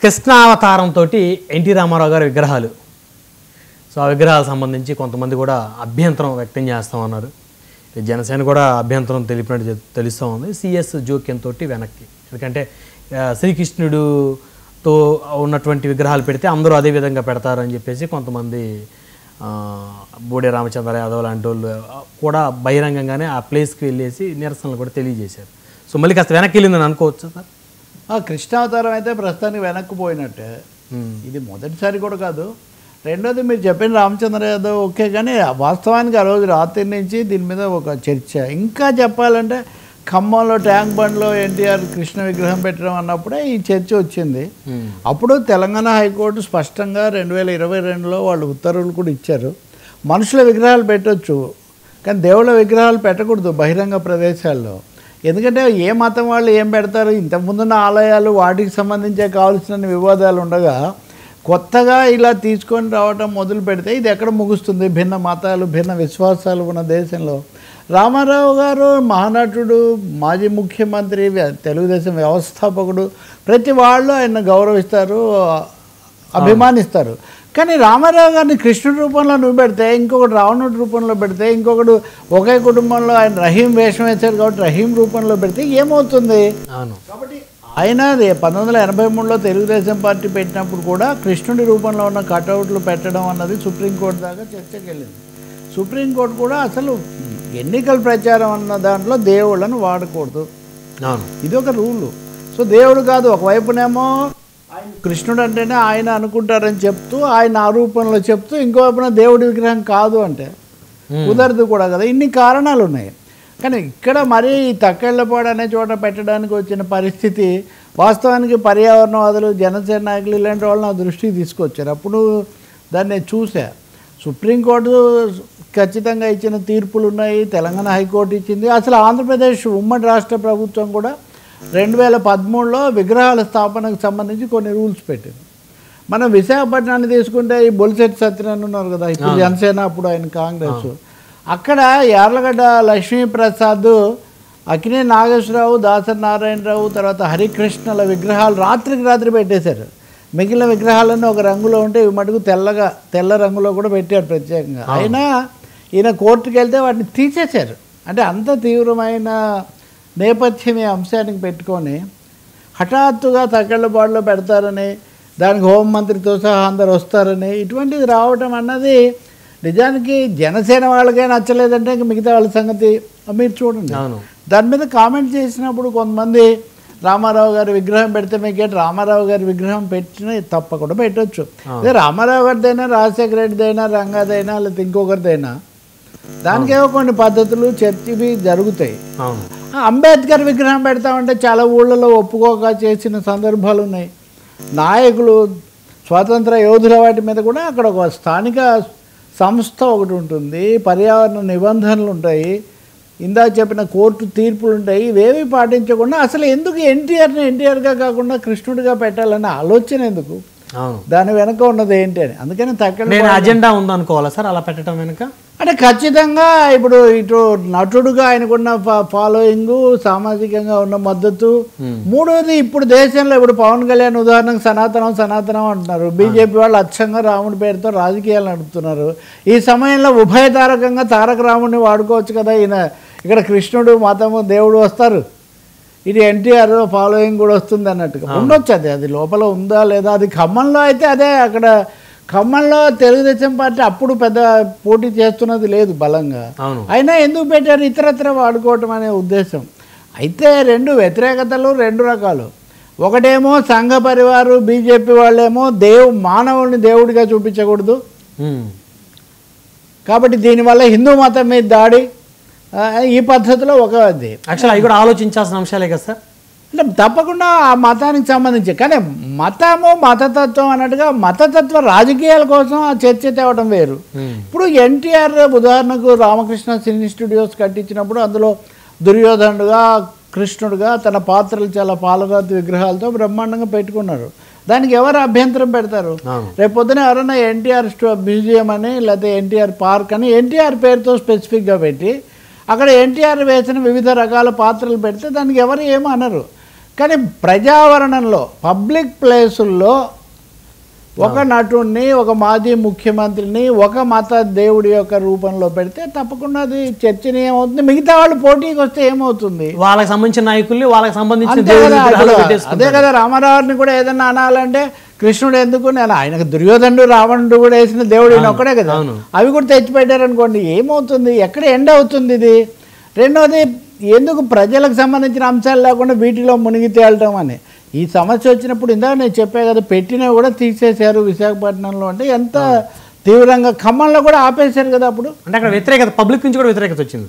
కృష్ణావతారంతో NT Ramarao గారి విగ్రహాలు. So ఆ విగ్రహాలకు సంబంధించి కొంతమంది కూడా అభ్యంతరం వ్యక్తం చేస్తూ ఉన్నారు. జనసేన కూడా అభ్యంతరం తెలిపినట్టు తెలుస్తూ ఉంది. సిఎస్ జోక్యంతో వెనక్కి, ఎందుకంటే శ్రీకృష్ణుడుతో ఉన్నటువంటి విగ్రహాలు పెడితే అందరూ అదే విధంగా పెడతారని చెప్పేసి కొంతమంది బూడే రామచంద్ర యాదవ్ లాంటి వాళ్ళు కూడా బహిరంగంగానే ఆ ప్లేస్కి వెళ్ళేసి నిరసనలు కూడా తెలియజేశారు. సో మళ్ళీ కాస్త వెనక్కి వెళ్ళిందని అనుకోవచ్చు సార్. కృష్ణావతారం అయితే ప్రస్తుతానికి వెనక్కి పోయినట్టే. ఇది మొదటిసారి కూడా కాదు. రెండోది మీరు చెప్పిన రామచంద్ర యాదవ్ ఓకే, కానీ వాస్తవానికి ఆ రోజు రాత్రి నుంచి దీని మీద ఒక చర్చ. ఇంకా చెప్పాలంటే ఖమ్మంలో ట్యాంక్ బండ్లో ఎన్టీఆర్ కృష్ణ విగ్రహం పెట్టడం అన్నప్పుడే ఈ చర్చ వచ్చింది. అప్పుడు తెలంగాణ హైకోర్టు స్పష్టంగా 2022లో వాళ్ళు ఉత్తర్వులు కూడా ఇచ్చారు. మనుషుల విగ్రహాలు పెట్టవచ్చు, కానీ దేవుళ్ళ విగ్రహాలు పెట్టకూడదు బహిరంగ ప్రదేశాల్లో. ఎందుకంటే ఏ మతం వాళ్ళు ఏం పెడతారు, ఇంతకుముందున్న ఆలయాలు వాటికి సంబంధించే కావాల్సిన వివాదాలు ఉండగా కొత్తగా ఇలా తీసుకొని రావటం మొదలు పెడితే ఇది ఎక్కడ ముగుస్తుంది? భిన్న మతాలు భిన్న విశ్వాసాలు ఉన్న దేశంలో రామారావు గారు మహానటుడు, మాజీ ముఖ్యమంత్రి, తెలుగుదేశం వ్యవస్థాపకుడు, ప్రతి వాళ్ళు ఆయన గౌరవిస్తారు, అభిమానిస్తారు. కానీ రామారావు గారిని కృష్ణుడి రూపంలో నువ్వు పెడితే, ఇంకొకటి రావణుడి రూపంలో పెడితే, ఇంకొకటి ఒకే కుటుంబంలో ఆయన రహీం వేషం వేశారు కాబట్టి రహీం రూపంలో పెడితే ఏమవుతుంది? కాబట్టి ఆయన 1983లో తెలుగుదేశం పార్టీ పెట్టినప్పుడు కూడా కృష్ణుడి రూపంలో ఉన్న కటౌట్లు పెట్టడం అన్నది సుప్రీంకోర్టు దాకా చర్చకి వెళ్ళింది. సుప్రీంకోర్టు కూడా అసలు ఎన్నికల ప్రచారం అన్న దాంట్లో దేవుళ్ళను వాడకూడదు, ఇది ఒక రూలు. సో దేవుడు కాదు, ఒకవైపునేమో ఆయన కృష్ణుడు అంటేనే ఆయన అనుకుంటారని చెప్తూ ఆయన ఆ రూపంలో చెప్తూ, ఇంకోవైపున దేవుడి విగ్రహం కాదు అంటే కుదరదు కూడా కదా. ఇన్ని కారణాలు ఉన్నాయి. కానీ ఇక్కడ మరీ తక్కెళ్ళపాడు అనే చోట పెట్టడానికి వచ్చిన పరిస్థితి వాస్తవానికి పర్యావరణవాదులు, జనసేన నాయకులు ఇలాంటి వాళ్ళు నా దృష్టికి తీసుకొచ్చారు. అప్పుడు దాన్ని చూసా. సుప్రీంకోర్టు ఖచ్చితంగా ఇచ్చిన తీర్పులు ఉన్నాయి, తెలంగాణ హైకోర్టు ఇచ్చింది. అసలు ఆంధ్రప్రదేశ్ ఉమ్మడి రాష్ట్ర ప్రభుత్వం కూడా 2013లో విగ్రహాల స్థాపనకు సంబంధించి కొన్ని రూల్స్ పెట్టింది. మనం విశాఖపట్నాన్ని తీసుకుంటే ఈ బొలిశెట్టి సత్యనారాయణ ఉన్నారు కదా, ఇప్పుడు జనసేన, అప్పుడు ఆయన కాంగ్రెస్. అక్కడ యార్లగడ్డ లక్ష్మీప్రసాద్, అక్కినే నాగేశ్వరరావు, దాసరి నారాయణరావు, తర్వాత హరికృష్ణల విగ్రహాలు రాత్రికి రాత్రి పెట్టేశారు. మిగిలిన విగ్రహాలన్నీ ఒక రంగులో ఉంటే ఇవి మటుకు తెల్ల రంగులో కూడా పెట్టారు ప్రత్యేకంగా. అయినా ఈయన కోర్టుకు వెళ్తే వాటిని తీసేశారు. అంటే అంత తీవ్రమైన నేపథ్యం ఈ అంశానికి పెట్టుకొని హఠాత్తుగా తక్కెళ్ళబాటులో పెడతారని, దానికి హోంమంత్రితో సహా అందరు వస్తారని, ఇటువంటిది రావటం అన్నది నిజానికి జనసేన వాళ్ళకే నచ్చలేదంటే ఇంక మిగతా వాళ్ళ సంగతి మీరు చూడండి. దాని మీద కామెంట్ చేసినప్పుడు కొంతమంది రామారావు గారి విగ్రహం పెడితే మీకేంటి, రామారావు గారి విగ్రహం పెట్టినా తప్పకుండా పెట్టవచ్చు. అదే రామారావు గారిదైనా, రాజశేఖర రెడ్డిదైనా, రంగాదైనా, లేకపోతే ఇంకొకరిదైనా దానికేవో కొన్ని పద్ధతులు చర్చవి జరుగుతాయి. అంబేద్కర్ విగ్రహం పెడతామంటే చాలా ఊళ్ళలో ఒప్పుకోక చేసిన సందర్భాలు ఉన్నాయి. నాయకులు, స్వాతంత్ర యోధుల వాటి మీద కూడా అక్కడ ఒక స్థానిక సంస్థ ఒకటి ఉంటుంది, పర్యావరణ నిబంధనలు ఉంటాయి, ఇందాక చెప్పిన కోర్టు తీర్పులు ఉంటాయి. ఇవేవి పాటించకుండా అసలు ఎందుకు ఎన్టీఆర్గా కాకుండా కృష్ణుడిగా పెట్టాలనే ఆలోచన ఎందుకు, దాని వెనక ఉన్నది ఏంటి అని. అందుకని తగ్గ అజెండా ఉందనుకోవాలా సార్ అలా పెట్టడం వెనుక? అంటే ఖచ్చితంగా ఇప్పుడు ఇటు నటుడుగా ఆయనకున్న ఫాలోయింగ్, సామాజికంగా ఉన్న మద్దతు. మూడోది ఇప్పుడు దేశంలో ఇప్పుడు పవన్ కళ్యాణ్ ఉదాహరణకు సనాతనం అంటున్నారు. బీజేపీ వాళ్ళు అచ్చంగా రాముడి పేరుతో రాజకీయాలు నడుపుతున్నారు. ఈ సమయంలో ఉభయతారకంగా తారక రాముడిని వాడుకోవచ్చు కదా. ఈయన ఇక్కడ కృష్ణుడు, మతము, దేవుడు వస్తారు, ఇది ఎన్టీఆర్ ఫాలోయింగ్ కూడా వస్తుంది అన్నట్టుగా ఉండొచ్చు. అది లోపల ఉందా లేదా, అది ఖమ్మంలో అయితే అదే. అక్కడ ఖమ్మంలో తెలుగుదేశం పార్టీ అప్పుడు పెద్ద పోటీ చేస్తున్నది లేదు బలంగా, అయినా ఎందుకు పెట్టారు ఇతరత్ర వాడుకోవటం అనే ఉద్దేశం. అయితే రెండు వ్యతిరేకతలు, రెండు రకాలు. ఒకటేమో సంఘ పరివారు, బీజేపీ వాళ్ళేమో మానవుల్ని దేవుడిగా చూపించకూడదు కాబట్టి దీనివల్ల హిందూ మతం మీద దాడి, ఈ పద్ధతిలో ఒక అది యాక్చువల్ అవి కూడా ఆలోచించాల్సిన అంశాలే కదా సార్. అంటే తప్పకుండా ఆ మతానికి సంబంధించి, కానీ మతము, మతతత్వం అన్నట్టుగా మతతత్వ రాజకీయాల కోసం ఆ చర్చ తేవడం వేరు. ఇప్పుడు ఎన్టీఆర్ ఉదాహరణకు రామకృష్ణ సినీ స్టూడియోస్ కట్టించినప్పుడు అందులో దుర్యోధనుడుగా, కృష్ణుడుగా తన పాత్రలు చాలా పాలరాతి విగ్రహాలతో బ్రహ్మాండంగా పెట్టుకున్నారు. దానికి ఎవరు అభ్యంతరం పెడతారు? రేపు పొద్దున ఎవరైనా ఎన్టీఆర్ మ్యూజియం అని, లేకపోతే ఎన్టీఆర్ పార్క్ అని ఎన్టీఆర్ పేరుతో స్పెసిఫిక్గా పెట్టి అక్కడ ఎన్టీఆర్ వేసిన వివిధ రకాల పాత్రలు పెడితే దానికి ఎవరు ఏమో అనరు. కానీ ప్రజావరణంలో పబ్లిక్ ప్లేసుల్లో ఒక నటుడిని, ఒక మాజీ ముఖ్యమంత్రిని, ఒక మత దేవుడి యొక్క రూపంలో పెడితే తప్పకుండా అది చర్చనీయమవుతుంది. మిగతా వాళ్ళు పోటీకి వస్తే ఏమవుతుంది? వాళ్ళకి సంబంధించిన నాయకుల్ని వాళ్ళకి సంబంధించిన అదే కదా రామారావుని కూడా ఏదన్నా అనాలంటే కృష్ణుడు ఎందుకు, నేను ఆయనకు దుర్యోధనుడు రావణుడు కూడా వేసిన దేవుడు ఈయన ఒక్కడే కదా, అవి కూడా తెచ్చిపెట్టారు అనుకోండి, ఏమవుతుంది? ఎక్కడ ఎండ్ అవుతుంది ఇది? రెండోది, ఎందుకు ప్రజలకు సంబంధించిన అంశాలు లేకుండా వీటిలో మునిగి తేలటం అని. ఈ సమస్య వచ్చినప్పుడు ఇందాక నేను చెప్పే కదా, పెట్టినవి కూడా తీసేశారు విశాఖపట్నంలో. అంటే ఎంత తీవ్రంగా, ఖమ్మంలో కూడా ఆపేశారు కదా అప్పుడు. అంటే అక్కడ వ్యతిరేకత, పబ్లిక్ నుంచి కూడా వ్యతిరేకత వచ్చింది.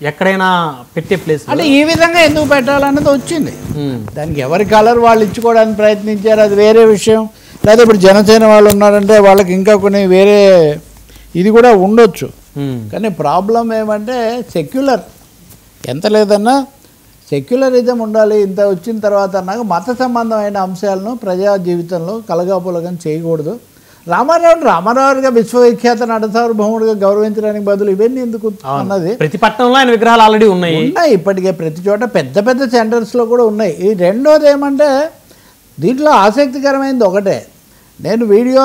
ఎక్కడైనా పెట్టే ప్లేస్ అంటే ఈ విధంగా ఎందుకు పెట్టాలన్నది వచ్చింది. దానికి ఎవరి కలర్ వాళ్ళు ఇచ్చుకోవడానికి ప్రయత్నించారు, అది వేరే విషయం. లేదా ఇప్పుడు జనసేన వాళ్ళు ఉన్నారంటే వాళ్ళకి ఇంకా కొన్ని వేరే ఇది కూడా ఉండొచ్చు. కానీ ప్రాబ్లం ఏమంటే సెక్యులర్, ఎంత లేదన్నా సెక్యులరిజం ఉండాలి. ఇంత వచ్చిన తర్వాత అన్నాక మత సంబంధమైన అంశాలను ప్రజా జీవితంలో కలగాపులగం చేయకూడదు. రామారావుగా విశ్వవిఖ్యాత నట సార్వభౌముడిగా గౌరవించడానికి బదులు ఇవన్నీ ఎందుకు అన్నది. ప్రతి పట్టణంలో ఆయన విగ్రహాలు ఆల్రెడీ ఉన్నాయి ఇప్పటికే, ప్రతి చోట పెద్ద పెద్ద సెంటర్స్లో కూడా ఉన్నాయి. ఈ రెండోది ఏమంటే దీంట్లో ఆసక్తికరమైనది ఒకటే, నేను వీడియో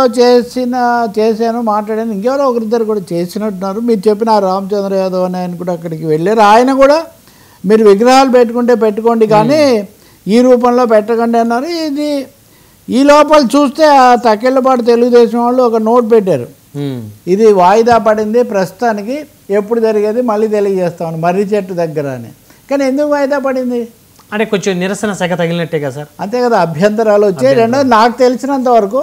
చేశాను, మాట్లాడాను, ఇంకెవరో ఒకరిద్దరు కూడా చేసినట్టున్నారు. మీరు చెప్పిన రామచంద్ర యాదవ్ అని ఆయన కూడా అక్కడికి వెళ్ళారు. ఆయన కూడా మీరు విగ్రహాలు పెట్టుకుంటే పెట్టుకోండి కానీ ఈ రూపంలో పెట్టకండి అన్నారు. ఇది ఈ లోపల చూస్తే ఆ తక్కెళ్ళపాటు తెలుగుదేశం వాళ్ళు ఒక నోట్ పెట్టారు, ఇది వాయిదా పడింది ప్రస్తుతానికి, ఎప్పుడు జరిగేది మళ్ళీ తెలియజేస్తామని, మర్రి చెట్టు దగ్గర అని. కానీ ఎందుకు వాయిదా పడింది అంటే కొంచెం నిరసన శాఖ తగిలినట్టే కదా సార్. అంతే కదా, అభ్యంతరాలు వచ్చాయి. రెండోది, నాకు తెలిసినంత వరకు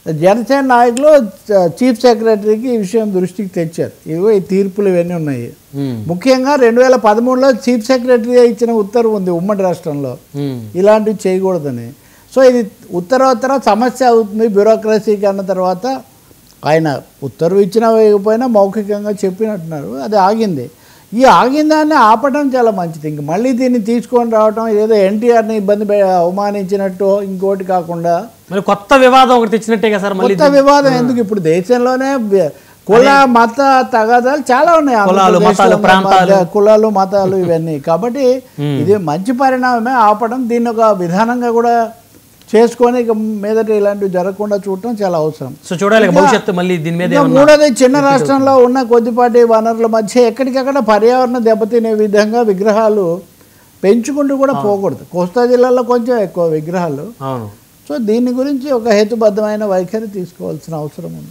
జనసేన నాయకులు చీఫ్ సెక్రటరీకి ఈ విషయం దృష్టికి తెచ్చారు. ఇదిగో ఈ తీర్పులు ఇవన్నీ ఉన్నాయి. ముఖ్యంగా 2013లో చీఫ్ సెక్రటరీ ఇచ్చిన ఉత్తర్వు ఉంది ఉమ్మడి రాష్ట్రంలో, ఇలాంటివి చేయకూడదని. సో ఇది ఉత్తరోత్తర సమస్య అవుతుంది బ్యూరోక్రసీకి అన్న తర్వాత ఆయన ఉత్తర్వు ఇచ్చినా వేయకపోయినా మౌఖికంగా చెప్పినట్టున్నారు, అది ఆగింది. ఈ ఆగిందాన్ని ఆపడం చాలా మంచిది. ఇంక మళ్ళీ దీన్ని తీసుకొని రావడం ఏదో ఎన్టీఆర్ని అవమానించినట్టు ఇంకోటి కాకుండా కొత్త వివాదం ఒకటి తెచ్చినట్టే కదా సార్. కొత్త వివాదం ఎందుకు? ఇప్పుడు దేశంలోనే కుల మత తగాదాలు చాలా ఉన్నాయి, కులాలు మతాలు ఇవన్నీ. కాబట్టి ఇది మంచి పరిణామమే ఆపడం. దీన్ని ఒక విధానంగా కూడా చేసుకొని ఇక మీదట ఇలాంటివి జరగకుండా చూడటం చాలా అవసరం. సో చూడాలి భవిష్యత్తు మళ్ళీ దీని మీద. మూడోది, చిన్న రాష్ట్రంలో ఉన్న కొద్దిపాటి వనరుల మధ్య ఎక్కడికక్కడ పర్యావరణం దెబ్బతినే విధంగా విగ్రహాలు పెంచుకుంటూ కూడా పోకూడదు. కోస్తా జిల్లాలో కొంచెం ఎక్కువ విగ్రహాలు. సో దీని గురించి ఒక హేతుబద్ధమైన వైఖరి తీసుకోవాల్సిన అవసరం ఉంది.